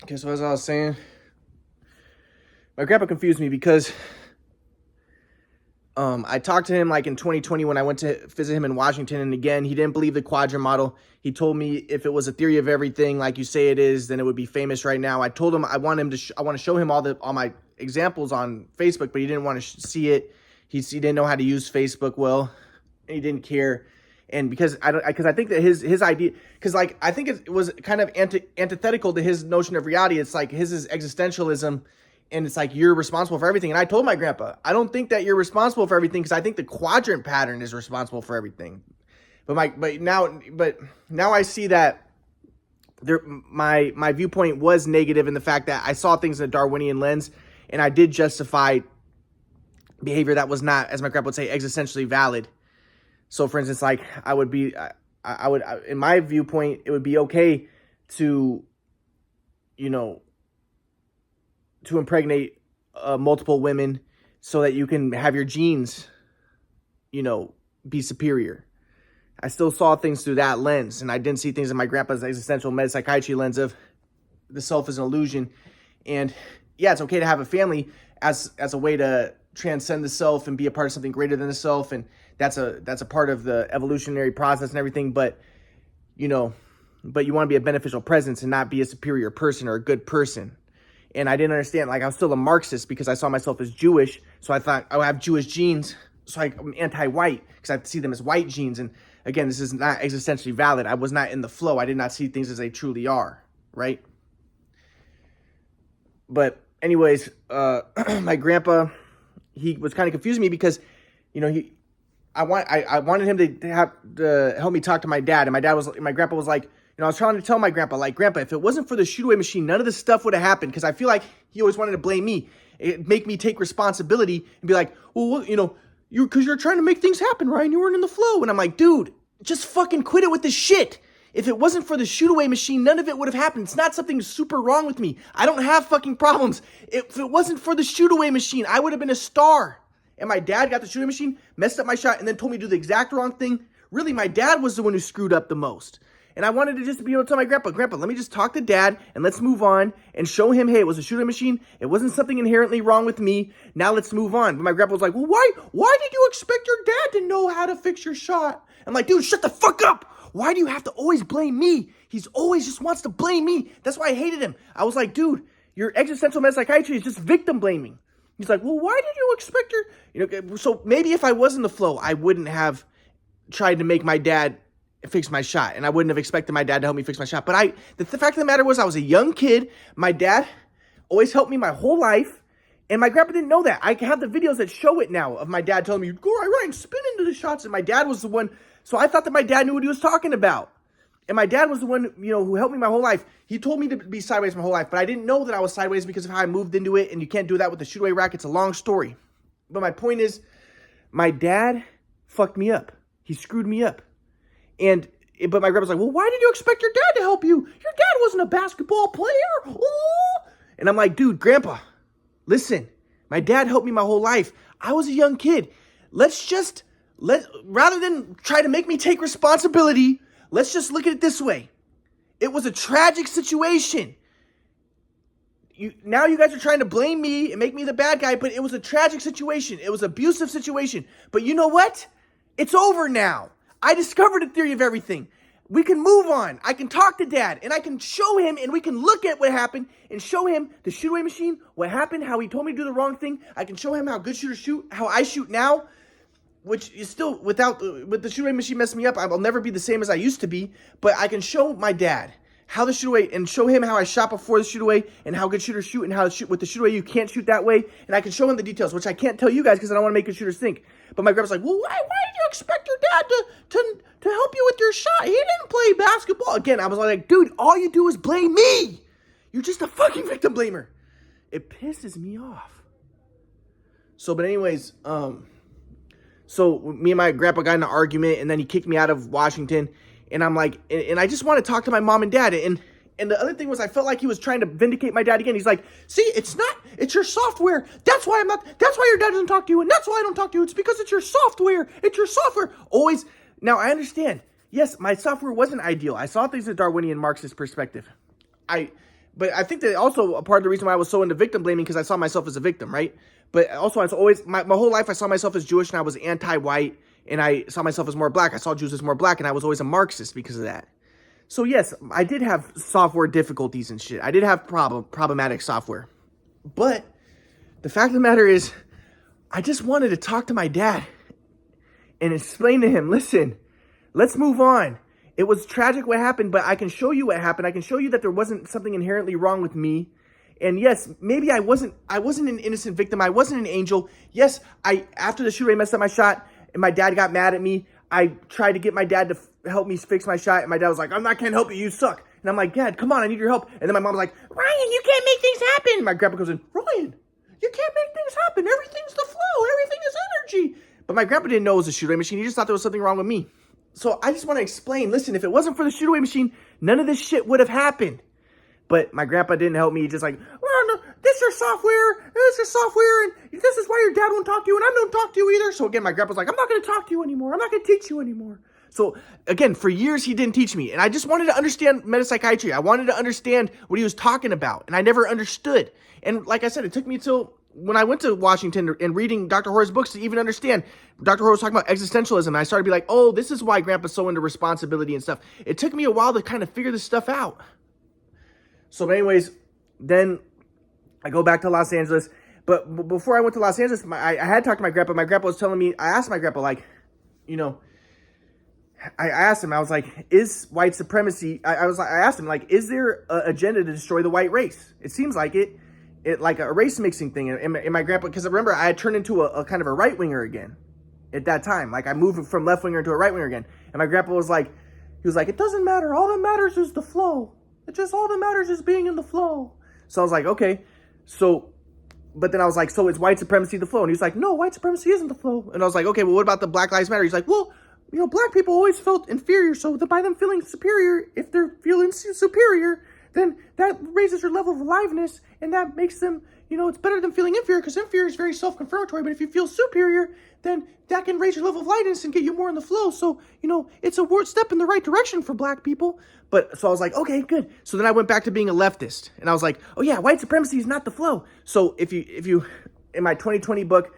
Okay, so as I was saying, my grandpa confused me because I talked to him like in 2020 when I went to visit him in Washington, and again, he didn't believe the quadrant model. He told me if it was a theory of everything, like you say it is, then it would be famous right now. I told him I want to show him all my examples on Facebook, but he didn't want to see it. He didn't know how to use Facebook well, and he didn't care. And because I think that his idea, because like I think it was kind of antithetical to his notion of reality. It's like his is existentialism. And it's like, you're responsible for everything. And I told my grandpa, I don't think that you're responsible for everything, because I think the quadrant pattern is responsible for everything. But now I see that my viewpoint was negative in the fact that I saw things in a Darwinian lens, and I did justify behavior that was not, as my grandpa would say, existentially valid. So for instance, like I would in my viewpoint, it would be okay to, to impregnate multiple women so that you can have your genes, be superior. I still saw things through that lens, and I didn't see things in my grandpa's existential metapsychiatry lens of the self is an illusion. And yeah, it's okay to have a family as a way to transcend the self and be a part of something greater than the self, and that's a part of the evolutionary process and everything. But you want to be a beneficial presence and not be a superior person or a good person. And I didn't understand, like I was still a Marxist because I saw myself as Jewish. So I thought, I have Jewish genes. So I'm anti-white because I see them as white genes. And again, this is not existentially valid. I was not in the flow. I did not see things as they truly are, right? But anyways, my grandpa, he was kind of confusing me because, I wanted him to help me talk to my dad. And my grandpa was like, I was trying to tell my grandpa, like, Grandpa, if it wasn't for the shoot-away machine, none of this stuff would have happened. Because I feel like he always wanted to blame me, make me take responsibility and be like, well, because you're trying to make things happen, right? And you weren't in the flow. And I'm like, dude, just fucking quit it with this shit. If it wasn't for the shoot-away machine, none of it would have happened. It's not something super wrong with me. I don't have fucking problems. If it wasn't for the shoot-away machine, I would have been a star. And my dad got the shoot-away machine, messed up my shot, and then told me to do the exact wrong thing. Really, my dad was the one who screwed up the most. And I wanted to just be able to tell my grandpa, let me just talk to dad and let's move on and show him, hey, it was a shooting machine. It wasn't something inherently wrong with me. Now let's move on. But my grandpa was like, well, why did you expect your dad to know how to fix your shot? I'm like, dude, shut the fuck up. Why do you have to always blame me? He's always just wants to blame me. That's why I hated him. I was like, dude, your existential metapsychiatry is just victim blaming. He's like, well, why did you expect your, so maybe if I was in the flow, I wouldn't have tried to make my dad fix my shot, and I wouldn't have expected my dad to help me fix my shot. But the fact of the matter was, I was a young kid. My dad always helped me my whole life, and my grandpa didn't know that. I have the videos that show it now of my dad telling me, go right and spin into the shots, and my dad was the one. So I thought that my dad knew what he was talking about, and my dad was the one, who helped me my whole life. He told me to be sideways my whole life, but I didn't know that I was sideways because of how I moved into it, and you can't do that with the shoot-away rack. It's a long story. But my point is, my dad fucked me up. He screwed me up. But my grandpa's like, well, why did you expect your dad to help you? Your dad wasn't a basketball player. Oh. And I'm like, dude, Grandpa, listen, my dad helped me my whole life. I was a young kid. Rather than try to make me take responsibility, let's just look at it this way. It was a tragic situation. Now you guys are trying to blame me and make me the bad guy, but it was a tragic situation. It was an abusive situation. But you know what? It's over now. I discovered a theory of everything. We can move on. I can talk to dad and I can show him, and we can look at what happened and show him the shoot-away machine, what happened, how he told me to do the wrong thing. I can show him how good shooters shoot, how I shoot now, which is still with the shoot-away machine messing me up. I'll never be the same as I used to be, but I can show my dad how the shoot-away, and show him how I shot before the shoot-away and how good shooters shoot, and how with the shoot-away you can't shoot that way. And I can show him the details, which I can't tell you guys because I don't want to make good shooters think. But my grandpa's like, well, why did you expect your dad to help you with your shot? He didn't play basketball. Again, I was like, dude, all you do is blame me. You're just a fucking victim blamer. It pisses me off. So, but anyways, so me and my grandpa got in an argument, and then he kicked me out of Washington. And I'm like, and I just want to talk to my mom and dad. And the other thing was, I felt like he was trying to vindicate my dad again. He's like, see, it's your software. That's why your dad doesn't talk to you. And that's why I don't talk to you. It's because it's your software. It's your software. Always. Now, I understand. Yes, my software wasn't ideal. I saw things in a Darwinian Marxist perspective. but I think that also a part of the reason why I was so into victim blaming, because I saw myself as a victim, right? But also, I was always, my whole life, I saw myself as Jewish, and I was anti-white, and I saw myself as more black. I saw Jews as more black, and I was always a Marxist because of that. So yes, I did have software difficulties and shit. I did have problematic software. But the fact of the matter is, I just wanted to talk to my dad and explain to him, listen, let's move on. It was tragic what happened, but I can show you what happened. I can show you that there wasn't something inherently wrong with me. And yes, maybe I wasn't an innocent victim. I wasn't an angel. Yes, after the shooter messed up my shot and my dad got mad at me, I tried to get my dad to help me fix my shot. And my dad was like, I can't help you. You suck. And I'm like, Dad, come on. I need your help. And then my mom was like, Ryan, you can't make things happen. And my grandpa goes in, Ryan, you can't make things happen. Everything's the flow. Everything is energy. But my grandpa didn't know it was a shoot-away machine. He just thought there was something wrong with me. So I just want to explain, listen, if it wasn't for the shoot-away machine, none of this shit would have happened. But my grandpa didn't help me. He just like, well, no, this is your software, and this is why your dad won't talk to you, and I don't talk to you either. So again, my grandpa's like, I'm not going to talk to you anymore. I'm not going to teach you anymore. So again, for years, he didn't teach me. And I just wanted to understand metapsychiatry. I wanted to understand what he was talking about. And I never understood. And like I said, it took me till when I went to Washington and reading Dr. Horr's books to even understand. Dr. Horror was talking about existentialism. And I started to be like, oh, this is why Grandpa's so into responsibility and stuff. It took me a while to kind of figure this stuff out. So anyways, then I go back to Los Angeles. But before I went to Los Angeles, I had talked to my grandpa. My grandpa was telling me, I asked my grandpa, like, you know, I asked him, I was like, is white supremacy, I asked him, like, is there an agenda to destroy the white race? It seems like it like a race mixing thing. And my grandpa, because remember, I had turned into a kind of a right winger again at that time. Like I moved from left winger to a right winger again. And my grandpa was like, it doesn't matter. All that matters is the flow. All that matters is being in the flow. So I was like, okay. So, but then I was like, so is white supremacy the flow? And he was like, no, white supremacy isn't the flow. And I was like, okay, well, what about the Black Lives Matter? He's like, well, you know, black people always felt inferior. So by them feeling superior, if they're feeling superior, then that raises your level of aliveness. And that makes them, you know, it's better than feeling inferior, because inferior is very self-confirmatory. But if you feel superior, then that can raise your level of lightness and get you more in the flow. So, you know, it's a step in the right direction for black people. But so I was like, okay, good. So then I went back to being a leftist, and I was like, oh yeah, white supremacy is not the flow. So if you in my 2020 book,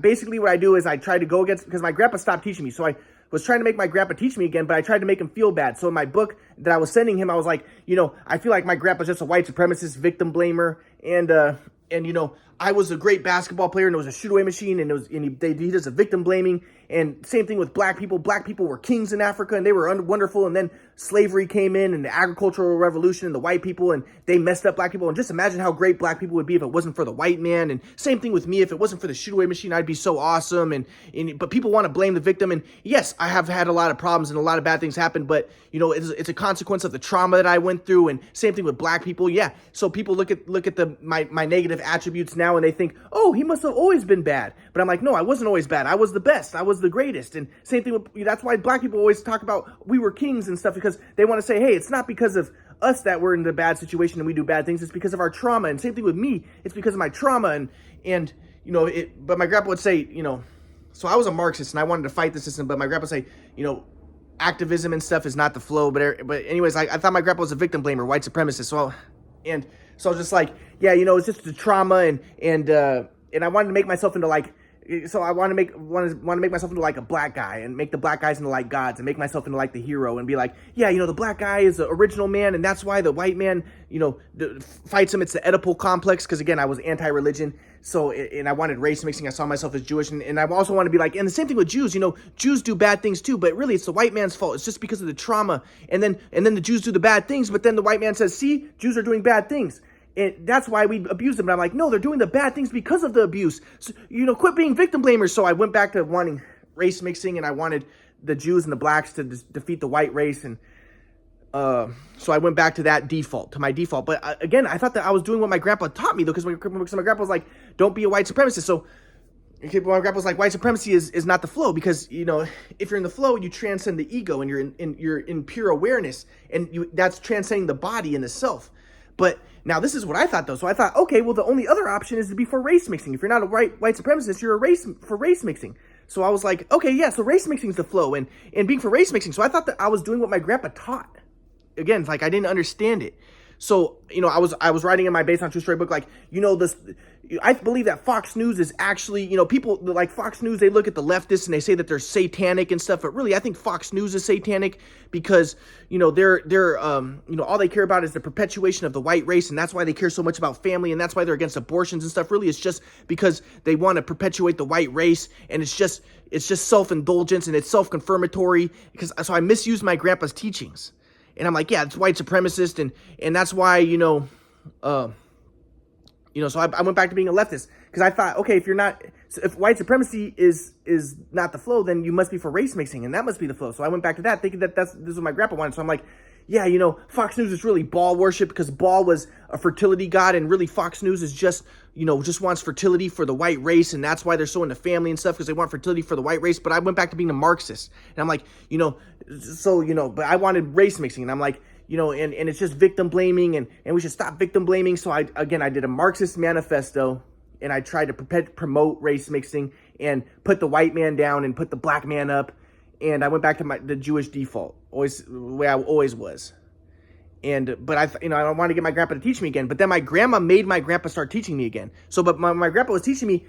basically what I do is I try to go against, because my grandpa stopped teaching me. So I was trying to make my grandpa teach me again, but I tried to make him feel bad. So in my book that I was sending him, I was like, you know, I feel like my grandpa's just a white supremacist, victim blamer, and you know, I was a great basketball player, and it was a shoot-away machine, and he does a victim blaming. And same thing with black people. Black people were kings in Africa, and they were wonderful. And then slavery came in, and the agricultural revolution, and the white people, and they messed up black people. And just imagine how great black people would be if it wasn't for the white man. And same thing with me. If it wasn't for the shoot-away machine, I'd be so awesome. But people want to blame the victim. And yes, I have had a lot of problems, and a lot of bad things happen. But you know, it's a consequence of the trauma that I went through. And same thing with black people. Yeah. So people look at my negative attributes now, and they think, oh, he must have always been bad. But I'm like, no, I wasn't always bad. I was the best. I was the greatest. And same thing with, that's why black people always talk about we were kings and stuff, because they want to say, hey, it's not because of us that we're in the bad situation and we do bad things. It's because of our trauma. And same thing with me. It's because of my trauma. And you know, but my grandpa would say, you know, so I was a Marxist and I wanted to fight the system, but my grandpa would say, you know, activism and stuff is not the flow. But anyways, I thought my grandpa was a victim blamer, white supremacist. So I was just like, yeah, you know, it's just the trauma, and I wanted to make myself into like, so I want to make myself into like a black guy, and make the black guys into like gods, and make myself into like the hero, and be like, yeah, you know, the black guy is the original man, and that's why the white man, you know, fights him. It's the Oedipal complex, because again, I was anti-religion, so, and I wanted race mixing. I saw myself as Jewish, and I also want to be like, and the same thing with Jews, you know, Jews do bad things too, but really it's the white man's fault. It's just because of the trauma, and then the Jews do the bad things, but then the white man says, see, Jews are doing bad things. And that's why we abuse them. And I'm like, no, they're doing the bad things because of the abuse. So, you know, quit being victim blamers. So I went back to wanting race mixing, and I wanted the Jews and the blacks to defeat the white race. And so I went back to my default. But again, I thought that I was doing what my grandpa taught me, though, because my grandpa was like, don't be a white supremacist. So my grandpa was like, white supremacy is not the flow, because, you know, if you're in the flow, you transcend the ego, and you're in pure awareness, and that's transcending the body and the self. But now this is what I thought, though. So I thought, okay, well, the only other option is to be for race mixing. If you're not a white supremacist, you're for race mixing. So I was like, okay, yeah, so race mixing is the flow, and being for race mixing. So I thought that I was doing what my grandpa taught. Again, it's like I didn't understand it. So, I was writing in my Based on True Story book, like, this, I believe that Fox News is actually, people like Fox News, they look at the leftists and they say that they're satanic and stuff. But really, I think Fox News is satanic because, they're all they care about is the perpetuation of the white race. And that's why they care so much about family. And that's why they're against abortions and stuff. Really, it's just because they want to perpetuate the white race. And it's just self-indulgence and it's self-confirmatory. So I misused my grandpa's teachings. And I'm like, yeah, it's white supremacist. And that's why, so I went back to being a leftist because I thought, okay, if white supremacy is not the flow, then you must be for race mixing, and that must be the flow. So I went back to that, thinking that this is what my grandpa wanted. So I'm like, yeah, Fox News is really Baal worship because Baal was a fertility god, and really Fox News is just wants fertility for the white race, and that's why they're so into family and stuff because they want fertility for the white race. But I went back to being a Marxist, and I'm like, but I wanted race mixing, and I'm like, and it's just victim blaming, and we should stop victim blaming. So I did a Marxist manifesto, and I tried to promote race mixing and put the white man down and put the black man up. And I went back to the Jewish default, always the way I always was. But I wanted to get my grandpa to teach me again. But then my grandma made my grandpa start teaching me again. So, but my grandpa was teaching me,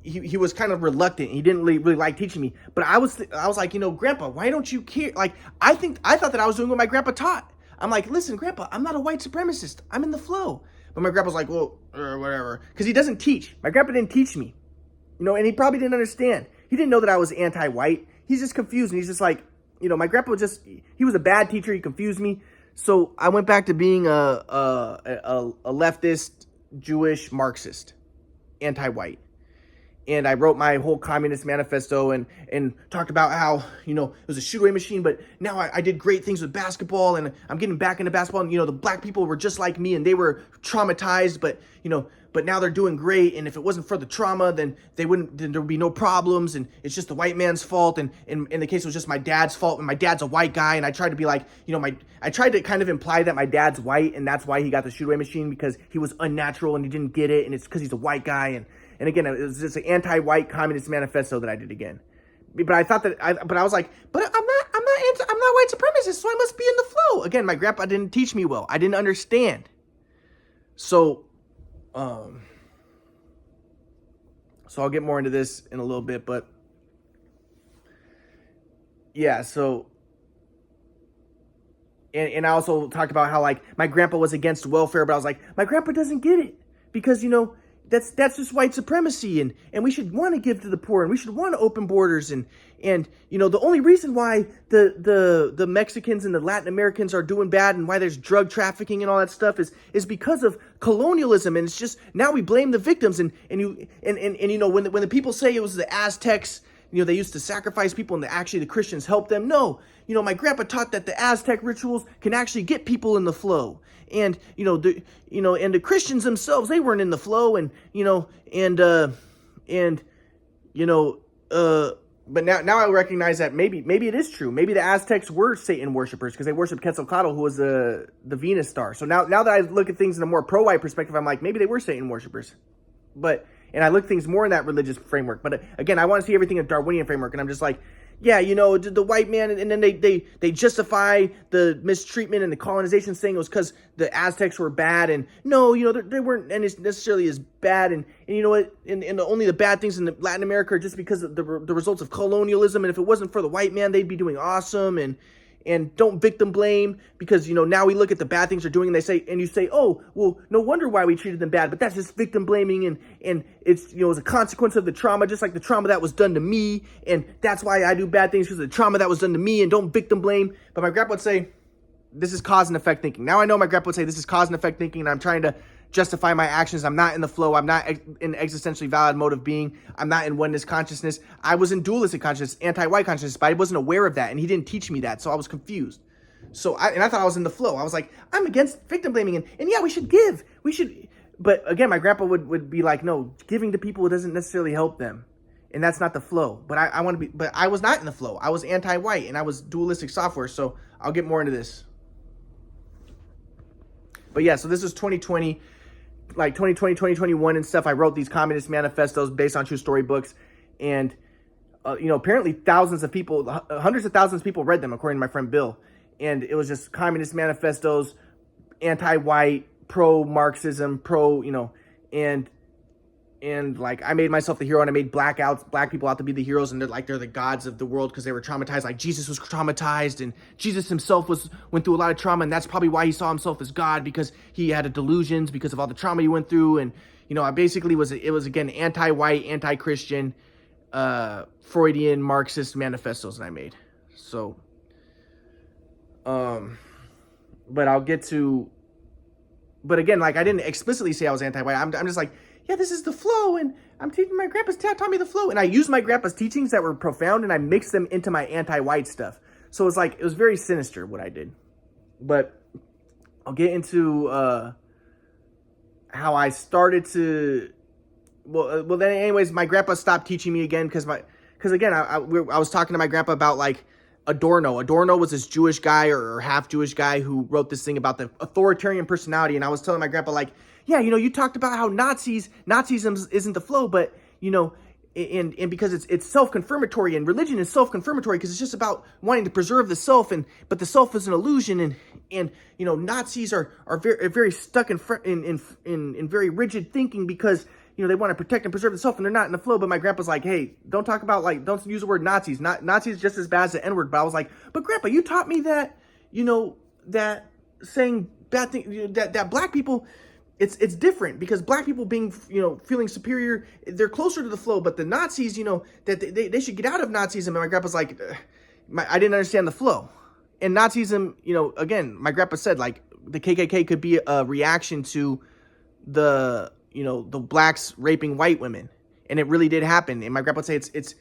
he was kind of reluctant. He didn't really like teaching me. But I was like, Grandpa, why don't you care? Like, I thought that I was doing what my grandpa taught. I'm like, listen, Grandpa, I'm not a white supremacist. I'm in the flow. But my grandpa's like, well, whatever. Because he doesn't teach. My grandpa didn't teach me. And he probably didn't understand. He didn't know that I was anti-white. He's just confused. And he's just like, my grandpa he was a bad teacher. He confused me. So I went back to being a leftist, Jewish, Marxist, anti-white. And I wrote my whole communist manifesto and talked about how, it was a shoot-away machine, but now I did great things with basketball, and I'm getting back into basketball. And, the black people were just like me, and they were traumatized, but now they're doing great. And if it wasn't for the trauma, then there would be no problems. And it's just the white man's fault. And in the case, it was just my dad's fault. And my dad's a white guy. And I tried to be like, I tried to kind of imply that my dad's white, and that's why he got the shoot-away machine, because he was unnatural and he didn't get it. And it's because he's a white guy. And again, it was just an anti-white communist manifesto that I did again. But I thought that I was like, but I'm not white supremacist, so I must be in the flow. Again, my grandpa didn't teach me well. I didn't understand. So I'll get more into this in a little bit, but yeah, so and I also talked about how, like, my grandpa was against welfare, but I was like, my grandpa doesn't get it because, that's just white supremacy, and we should want to give to the poor, and we should want to open borders, and the only reason why the Mexicans and the Latin Americans are doing bad and why there's drug trafficking and all that stuff is because of colonialism, and it's just now we blame the victims, and when the people say it was the Aztecs, they used to sacrifice people and actually the Christians helped them. No, my grandpa taught that the Aztec rituals can actually get people in the flow. And, and the Christians themselves, they weren't in the flow, but now I recognize that maybe it is true. Maybe the Aztecs were Satan worshipers because they worshiped Quetzalcoatl, who was the Venus star. So now that I look at things in a more pro-white perspective, I'm like, maybe they were Satan worshipers. And I look at things more in that religious framework. But again, I want to see everything in a Darwinian framework. And I'm just like, yeah, the white man, and then they justify the mistreatment and the colonization, saying it was because the Aztecs were bad. And no, they weren't necessarily as bad. And you know what? And only the bad things in Latin America are just because of the results of colonialism. And if it wasn't for the white man, they'd be doing awesome. And don't victim blame, because, now we look at the bad things they're doing and you say, oh, well, no wonder why we treated them bad, but that's just victim blaming. And it's, as a consequence of the trauma, just like the trauma that was done to me. And that's why I do bad things, because of the trauma that was done to me, and don't victim blame. But my grandpa would say, this is cause and effect thinking. Now I know my grandpa would say, this is cause and effect thinking. And I'm trying to justify my actions. I'm not in the flow. I'm not in existentially valid mode of being. I'm not in oneness consciousness. I was in dualistic consciousness, anti-white consciousness, but I wasn't aware of that, and he didn't teach me that, so I was confused. So I thought I was in the flow. I was like, I'm against victim blaming, and yeah, we should give. We should. But again, my grandpa would be like, no, giving to people doesn't necessarily help them, and that's not the flow. But I want to be. But I was not in the flow. I was anti-white, and I was dualistic software. So I'll get more into this. But yeah, so this is 2020. Like 2020, 2021 and stuff, I wrote these communist manifestos based on true story books. And, apparently thousands of people, hundreds of thousands of people read them, according to my friend Bill. And it was just communist manifestos anti-white, pro-Marxism, and like I made myself the hero, and I made black people out to be the heroes, and they're the gods of the world because they were traumatized. Like Jesus was traumatized, and Jesus himself went through a lot of trauma, and that's probably why he saw himself as God, because he had delusions because of all the trauma he went through. And I basically was again anti-white, anti-Christian, Freudian, Marxist manifestos that I made. So, but I'll get to. But again, like I didn't explicitly say I was anti-white. I'm just like, yeah, this is the flow, and I'm teaching my grandpa's taught me the flow, and I used my grandpa's teachings that were profound, and I mixed them into my anti-white stuff. So it was very sinister what I did. But I'll get into how I started to. Well, then anyways, my grandpa stopped teaching me again because again I was talking to my grandpa about like Adorno. Adorno was this Jewish guy or half Jewish guy who wrote this thing about the authoritarian personality, and I was telling my grandpa like, yeah, you talked about how Nazism isn't the flow, but and because it's self-confirmatory, and religion is self-confirmatory because it's just about wanting to preserve the self, but the self is an illusion, and Nazis are very stuck in very rigid thinking because they want to protect and preserve the self, and they're not in the flow. But my grandpa's like, hey, don't talk about don't use the word Nazis. Nazis is just as bad as the N-word. But I was like, but Grandpa, you taught me that that saying bad thing that black people. It's different because black people being, feeling superior, they're closer to the flow. But the Nazis, that they should get out of Nazism. And my grandpa's like, I didn't understand the flow. And Nazism, again, my grandpa said like the KKK could be a reaction to the blacks raping white women. And it really did happen. And my grandpa would say it's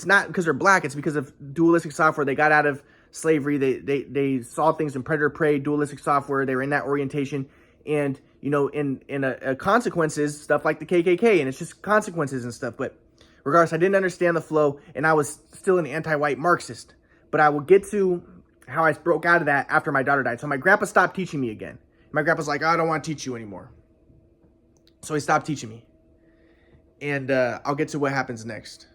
not because they're black. It's because of dualistic software. They got out of slavery. They saw things in predator prey, dualistic software. They were in that orientation. And in consequences, stuff like the KKK, and it's just consequences and stuff. But regardless, I didn't understand the flow, and I was still an anti-white Marxist. But I will get to how I broke out of that after my daughter died. So my grandpa stopped teaching me again. My grandpa's like, I don't want to teach you anymore. So he stopped teaching me. And I'll get to what happens next.